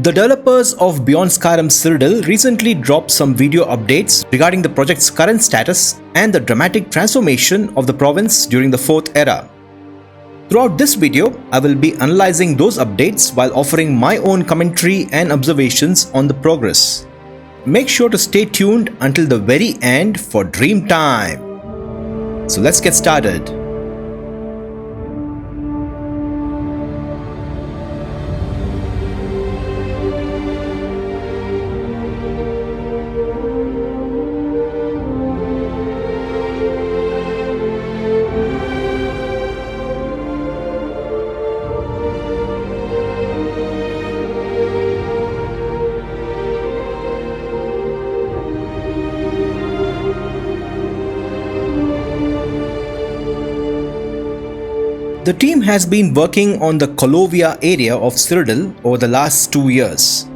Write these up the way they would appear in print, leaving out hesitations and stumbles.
The developers of Beyond Skyrim Cyrodiil recently dropped some video updates regarding the project's current status and the dramatic transformation of the province during the 4th era. Throughout this video, I will be analyzing those updates while offering my own commentary and observations on the progress. Make sure to stay tuned until the very end for Dream Time. So let's get started. The team has been working on the Colovia area of Cyrodiil over the last 2 years.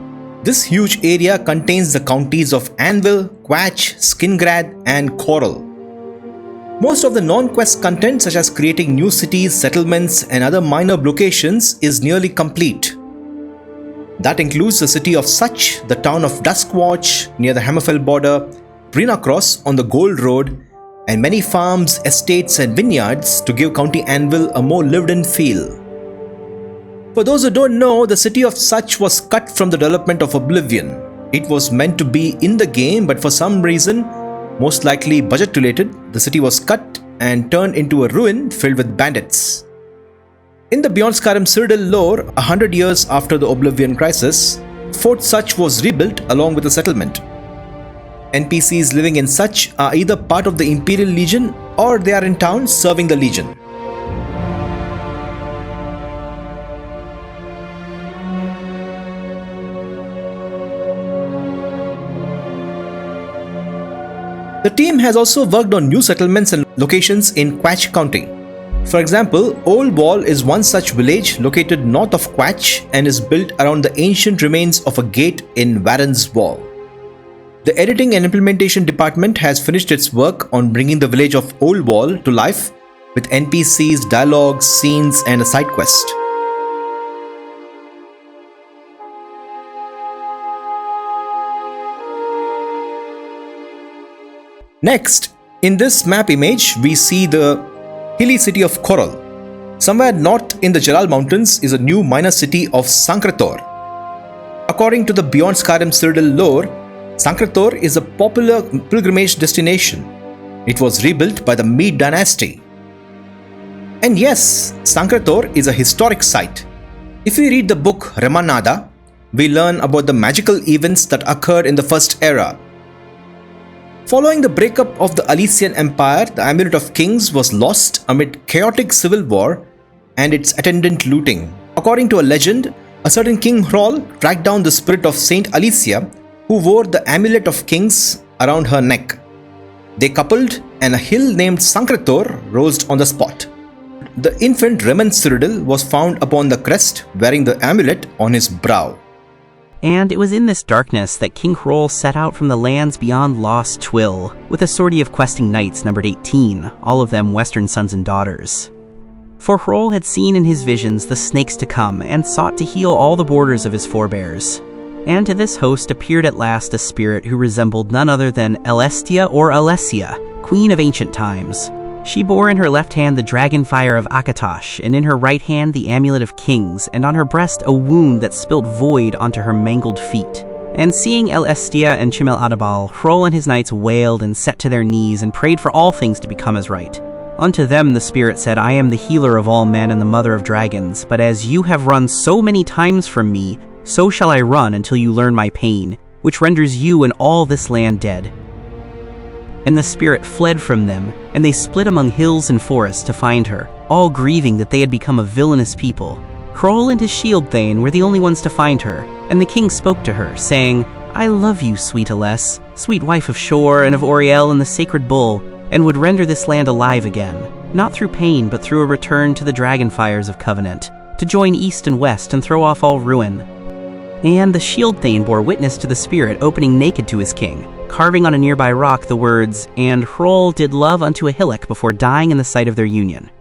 This huge area contains the counties of Anvil, Quach, Skingrad, and Corrup. Most of the non-quest content, such as creating new cities, settlements, and other minor locations, is nearly complete. That includes the city of Such, the town of Duskwatch near the Hammerfell border, Brina Cross on the Gold Road, and many farms, estates, and vineyards to give County Anvil a more lived-in feel. For those who don't know, the city of Such was cut from the development of Oblivion. It was meant to be in the game, but for some reason, most likely budget-related, the city was cut and turned into a ruin filled with bandits. In the Beyond Skyrim Cyrodiil lore, 100 years after the Oblivion crisis, Fort Such was rebuilt along with the settlement. NPCs living in Such are either part of the Imperial Legion or they are in town serving the Legion. The team has also worked on new settlements and locations in Quach County. For example, Old Wall is one such village located north of Quach and is built around the ancient remains of a gate in Warren's Wall. The editing and implementation department has finished its work on bringing the village of Old Wall to life with NPCs, dialogues, scenes, and a side quest. Next, in this map image, we see the hilly city of Corrup. Somewhere north in the Jalal Mountains is a new minor city of Sancre. According to the Beyond Skyrim Cyrodiil lore, Sancre is a popular pilgrimage destination. It was rebuilt by the Mede dynasty. And yes, Sancre is a historic site. If we read the book Ramanada, we learn about the magical events that occurred in the First Era. Following the breakup of the Alesian Empire, the Amulet of Kings was lost amid chaotic civil war and its attendant looting. According to a legend, a certain King Hrol tracked down the spirit of Saint Alesia, who wore the Amulet of Kings around her neck. They coupled and a hill named Sancre rose on the spot. The infant Reman Cyrodiil was found upon the crest wearing the amulet on his brow. And it was in this darkness that King Hrol set out from the lands beyond Lost Twill, with a sortie of questing knights numbered 18, all of them Western sons and daughters. For Hrol had seen in his visions the snakes to come, and sought to heal all the borders of his forebears. And to this host appeared at last a spirit who resembled none other than Elestia or Alesia, queen of ancient times. She bore in her left hand the dragon fire of Akatosh, and in her right hand the amulet of kings, and on her breast a wound that spilled void onto her mangled feet. And seeing Elestia and Chimel Adabal, Hrol and his knights wailed and set to their knees and prayed for all things to become as right. Unto them the spirit said, I am the healer of all men and the mother of dragons, but as you have run so many times from me, so shall I run until you learn my pain, which renders you and all this land dead. And the spirit fled from them, and they split among hills and forests to find her, all grieving that they had become a villainous people. Hrol and his shield thane were the only ones to find her, and the king spoke to her, saying, I love you, sweet Ales, sweet wife of Shor and of Oriel and the sacred bull, and would render this land alive again, not through pain but through a return to the dragon fires of Covenant, to join east and west and throw off all ruin. And the shield thane bore witness to the spirit opening naked to his king, carving on a nearby rock the words, and Hrol did love unto a hillock before dying in the sight of their union.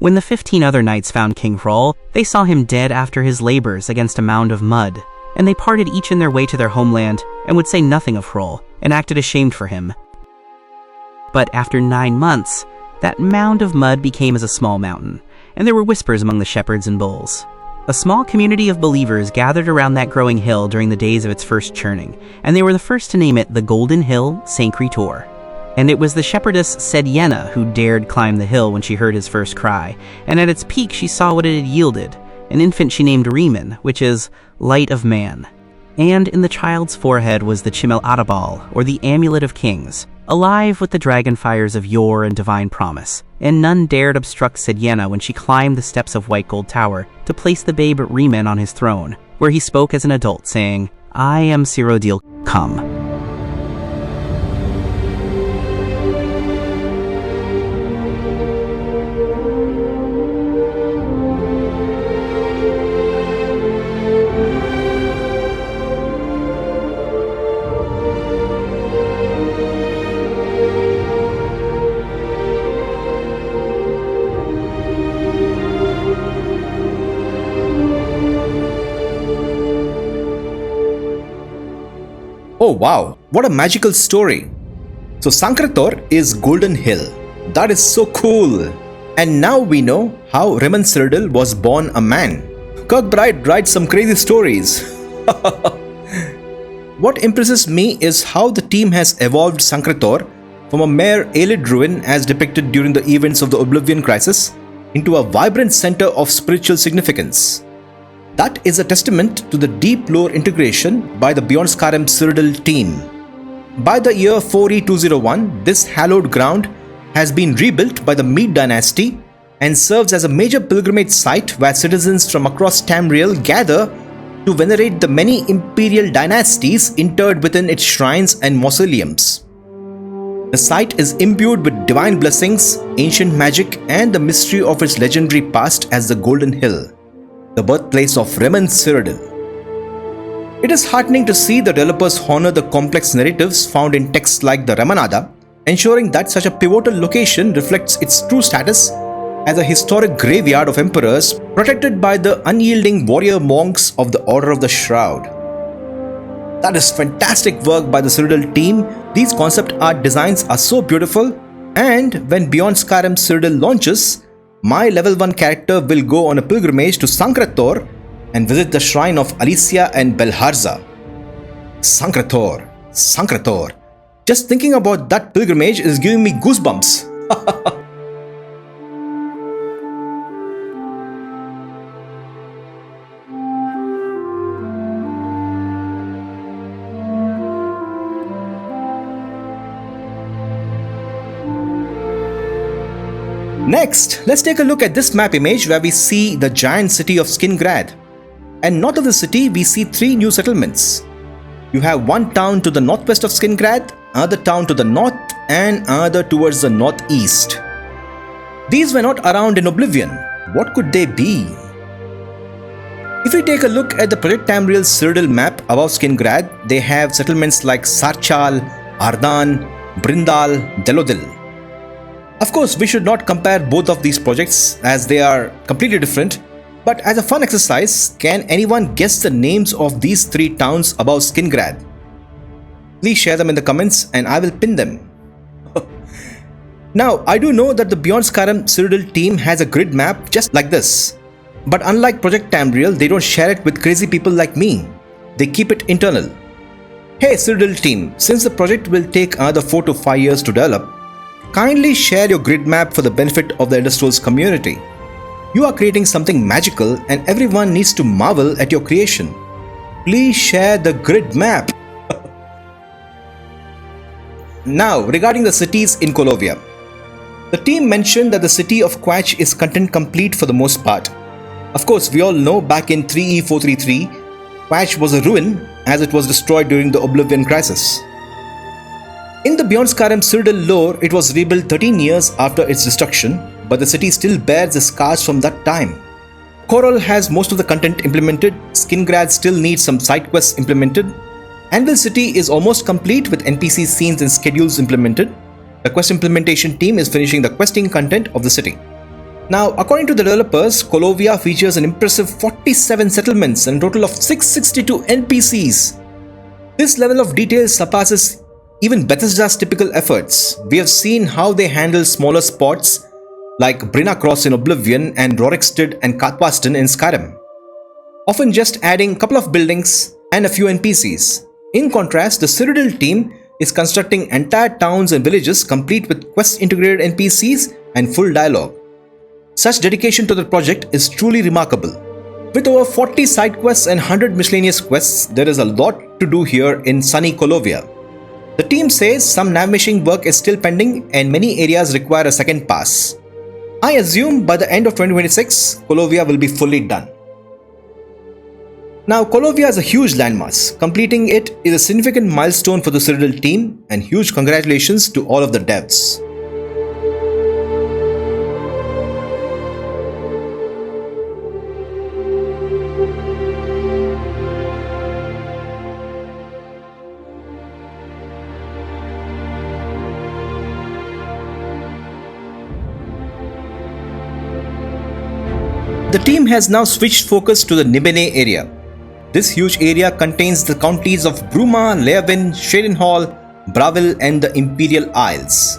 When the 15 other knights found King Hroll, they saw him dead after his labors against a mound of mud, and they parted each in their way to their homeland and would say nothing of Hroll, and acted ashamed for him. But after 9 months, that mound of mud became as a small mountain, and there were whispers among the shepherds and bulls. A small community of believers gathered around that growing hill during the days of its first churning, and they were the first to name it the Golden Hill Sancre. And it was the shepherdess Sediena who dared climb the hill when she heard his first cry, and at its peak she saw what it had yielded, an infant she named Riemann, which is Light of Man. And in the child's forehead was the Chimel Adabal, or the Amulet of Kings, alive with the dragon fires of yore and divine promise, and none dared obstruct Sediena when she climbed the steps of White Gold Tower to place the babe Riemann on his throne, where he spoke as an adult, saying, "I am Cyrodiil, come." Oh wow, what a magical story. So Sancre is Golden Hill. That is so cool. And now we know how Cyrodiil was born a man. Kirkbride writes some crazy stories. What impresses me is how the team has evolved Sancre from a mere Aelid ruin as depicted during the events of the Oblivion Crisis into a vibrant center of spiritual significance. That is a testament to the deep lore integration by the Beyond Skyrim Cyrodiil team. By the year 4E201, this hallowed ground has been rebuilt by the Mede dynasty and serves as a major pilgrimage site where citizens from across Tamriel gather to venerate the many imperial dynasties interred within its shrines and mausoleums. The site is imbued with divine blessings, ancient magic, and the mystery of its legendary past as the Golden Hill, the birthplace of Cyrodiil. It is heartening to see the developers honor the complex narratives found in texts like the Ramanada, ensuring that such a pivotal location reflects its true status as a historic graveyard of emperors protected by the unyielding warrior monks of the Order of the Shroud. That is fantastic work by the Cyrodiil team. These concept art designs are so beautiful, and when Beyond Skyrim Cyrodiil launches, my level 1 character will go on a pilgrimage to Sancre and visit the shrine of Alicia and Belharza. Sancre. Just thinking about that pilgrimage is giving me goosebumps. Next, let's take a look at this map image where we see the giant city of Skingrad. And north of the city, we see 3 new settlements. You have one town to the northwest of Skingrad, another town to the north, and another towards the northeast. These were not around in Oblivion. What could they be? If we take a look at the Project Tamriel Cyrodiil map above Skingrad, they have settlements like Sarchal, Ardan, Brindal, Delodil. Of course, we should not compare both of these projects as they are completely different. But as a fun exercise, can anyone guess the names of these 3 towns above Skingrad? Please share them in the comments and I will pin them. Now, I do know that the Beyond Skyrim Cyrodiil team has a grid map just like this. But unlike Project Tamriel, they don't share it with crazy people like me. They keep it internal. Hey Cyrodiil team, since the project will take another 4 to 5 years to develop, kindly share your grid map for the benefit of the Elder Scrolls community. You are creating something magical and everyone needs to marvel at your creation. Please share the grid map. Now, regarding the cities in Colovia. The team mentioned that the city of Quach is content complete for the most part. Of course, we all know back in 3E433, Quach was a ruin as it was destroyed during the Oblivion Crisis. In the Beyond Skyrim Cyrodiil lore, it was rebuilt 13 years after its destruction, but the city still bears the scars from that time. Corrup has most of the content implemented, Skingrad still needs some side quests implemented, Anvil City is almost complete with NPC scenes and schedules implemented. The quest implementation team is finishing the questing content of the city. Now, according to the developers, Colovia features an impressive 47 settlements and a total of 662 NPCs. This level of detail surpasses even Bethesda's typical efforts. We have seen how they handle smaller spots like Brina Cross in Oblivion and Rorikstead and Kathwaston in Skyrim, often just adding a couple of buildings and a few NPCs. In contrast, the Cyrodiil team is constructing entire towns and villages complete with quest-integrated NPCs and full dialogue. Such dedication to the project is truly remarkable. With over 40 side quests and 100 miscellaneous quests, there is a lot to do here in sunny Colovia. The team says some navigation work is still pending and many areas require a second pass. I assume by the end of 2026, Colovia will be fully done. Now, Colovia is a huge landmass. Completing it is a significant milestone for the Cyrodiil team, and huge congratulations to all of the devs. The team has now switched focus to the Nibenay area. This huge area contains the counties of Bruma, Leavin, Cherenhal, Bravil and the Imperial Isles.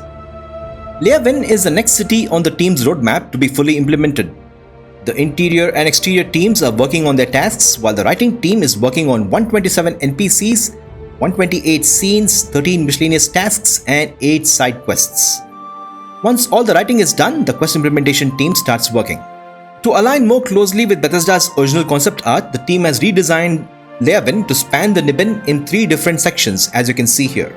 Leavin is the next city on the team's roadmap to be fully implemented. The interior and exterior teams are working on their tasks, while the writing team is working on 127 NPCs, 128 scenes, 13 miscellaneous tasks and 8 side quests. Once all the writing is done, the quest implementation team starts working. To align more closely with Bethesda's original concept art, the team has redesigned Leavin to span the Niben in 3 different sections, as you can see here.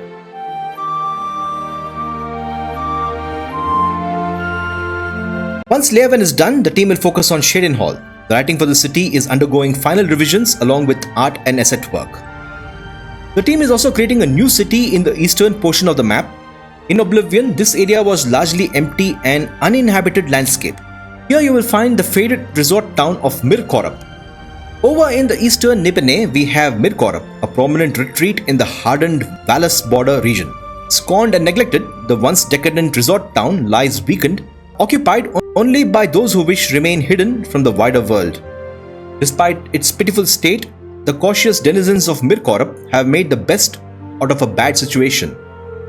Once Leavin is done, the team will focus on Cherenhal. The writing for the city is undergoing final revisions along with art and asset work. The team is also creating a new city in the eastern portion of the map. In Oblivion, this area was largely empty and uninhabited landscape. Here you will find the faded resort town of Corrup. Over in the eastern Nibenay, we have Corrup, a prominent retreat in the hardened Valus border region. Scorned and neglected, the once decadent resort town lies weakened, occupied only by those who wish remain hidden from the wider world. Despite its pitiful state, the cautious denizens of Corrup have made the best out of a bad situation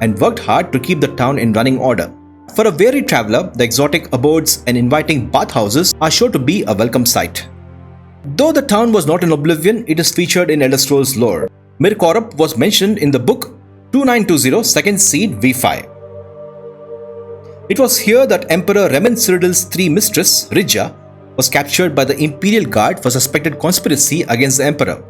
and worked hard to keep the town in running order. For a weary traveler, the exotic abodes and inviting bathhouses are sure to be a welcome sight. Though the town was not in Oblivion, it is featured in Elder Scrolls lore. Corrup was mentioned in the book 2920 Second Seed V5. It was here that Emperor Remen Cyrodiil's 3 mistress, Ridja, was captured by the Imperial Guard for suspected conspiracy against the Emperor.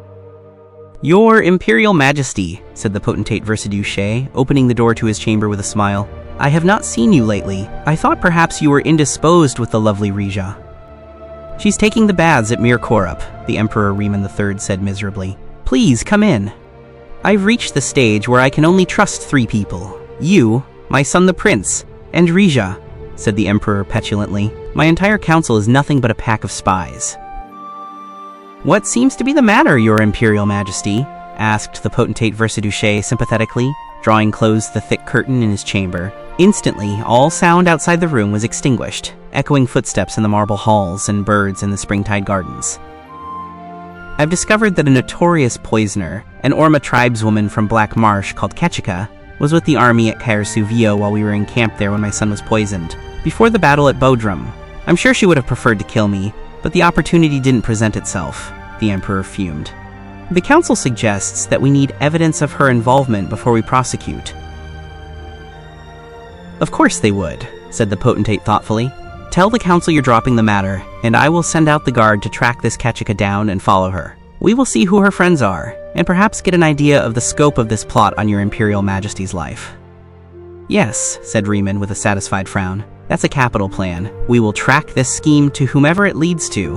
Your Imperial Majesty, said the potentate Versidue, opening the door to his chamber with a smile. I have not seen you lately. I thought perhaps you were indisposed with the lovely Ridja. She's taking the baths at Corrup, the Emperor Remen III said miserably. Please, come in. I've reached the stage where I can only trust 3 people. You, my son the Prince, and Ridja, said the Emperor petulantly. My entire council is nothing but a pack of spies. What seems to be the matter, Your Imperial Majesty? Asked the potentate Versidue sympathetically, drawing close the thick curtain in his chamber. Instantly, all sound outside the room was extinguished, echoing footsteps in the marble halls and birds in the springtide gardens. I've discovered that a notorious poisoner, an Orma tribeswoman from Black Marsh called Ketchika, was with the army at Caer Suvio while we were in camp there when my son was poisoned. Before the battle at Bodrum, I'm sure she would have preferred to kill me, but the opportunity didn't present itself, the Emperor fumed. The Council suggests that we need evidence of her involvement before we prosecute. Of course they would, said the potentate thoughtfully. Tell the Council you're dropping the matter, and I will send out the guard to track this Ketchika down and follow her. We will see who her friends are, and perhaps get an idea of the scope of this plot on your Imperial Majesty's life. Yes, said Remen with a satisfied frown. That's a capital plan. We will track this scheme to whomever it leads to.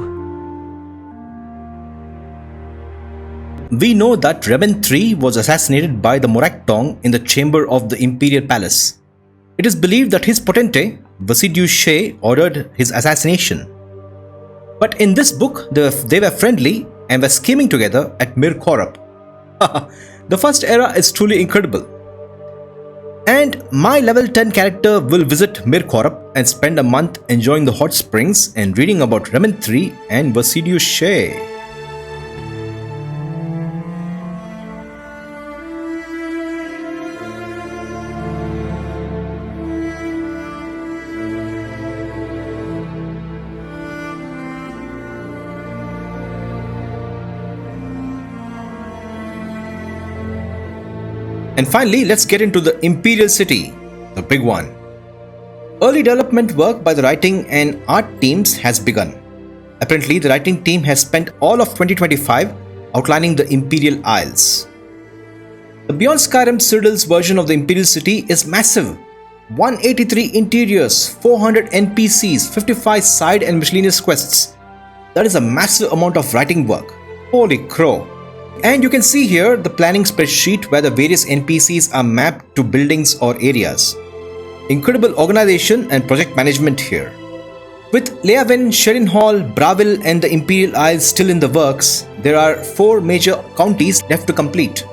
We know that Remen III was assassinated by the Morak Tong in the chamber of the Imperial Palace. It is believed that his potentate, Versidue, ordered his assassination. But in this book, they were friendly and were scheming together at Corrup. The first era is truly incredible. And my level 10 character will visit Mir Corrup and spend a month enjoying the hot springs and reading about Remnant 3 and Vasidio Shea. And finally, let's get into the Imperial City, the big one. Early development work by the writing and art teams has begun. Apparently, the writing team has spent all of 2025 outlining the Imperial Isles. The Beyond Skyrim Cyrodiil's version of the Imperial City is massive. 183 interiors, 400 NPCs, 55 side and miscellaneous quests. That is a massive amount of writing work. Holy crow. And you can see here the planning spreadsheet where the various NPCs are mapped to buildings or areas. Incredible organization and project management here. With Leavin, Sherin-Hall, Bravil and the Imperial Isles still in the works, there are 4 major counties left to complete.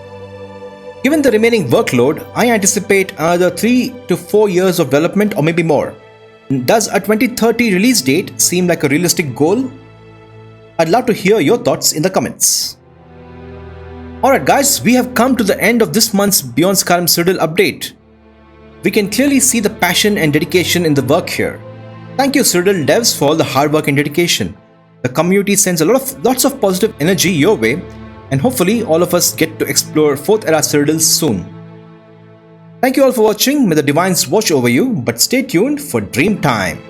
Given the remaining workload, I anticipate another 3 to 4 years of development or maybe more. Does a 2030 release date seem like a realistic goal? I'd love to hear your thoughts in the comments. Alright guys, we have come to the end of this month's Beyond Skyrim Cyrodiil update. We can clearly see the passion and dedication in the work here. Thank you Cyrodiil devs for all the hard work and dedication. The community sends lots of positive energy your way, and hopefully all of us get to explore 4th era Cyrodiil soon. Thank you all for watching, may the divines watch over you, but stay tuned for Dream Time.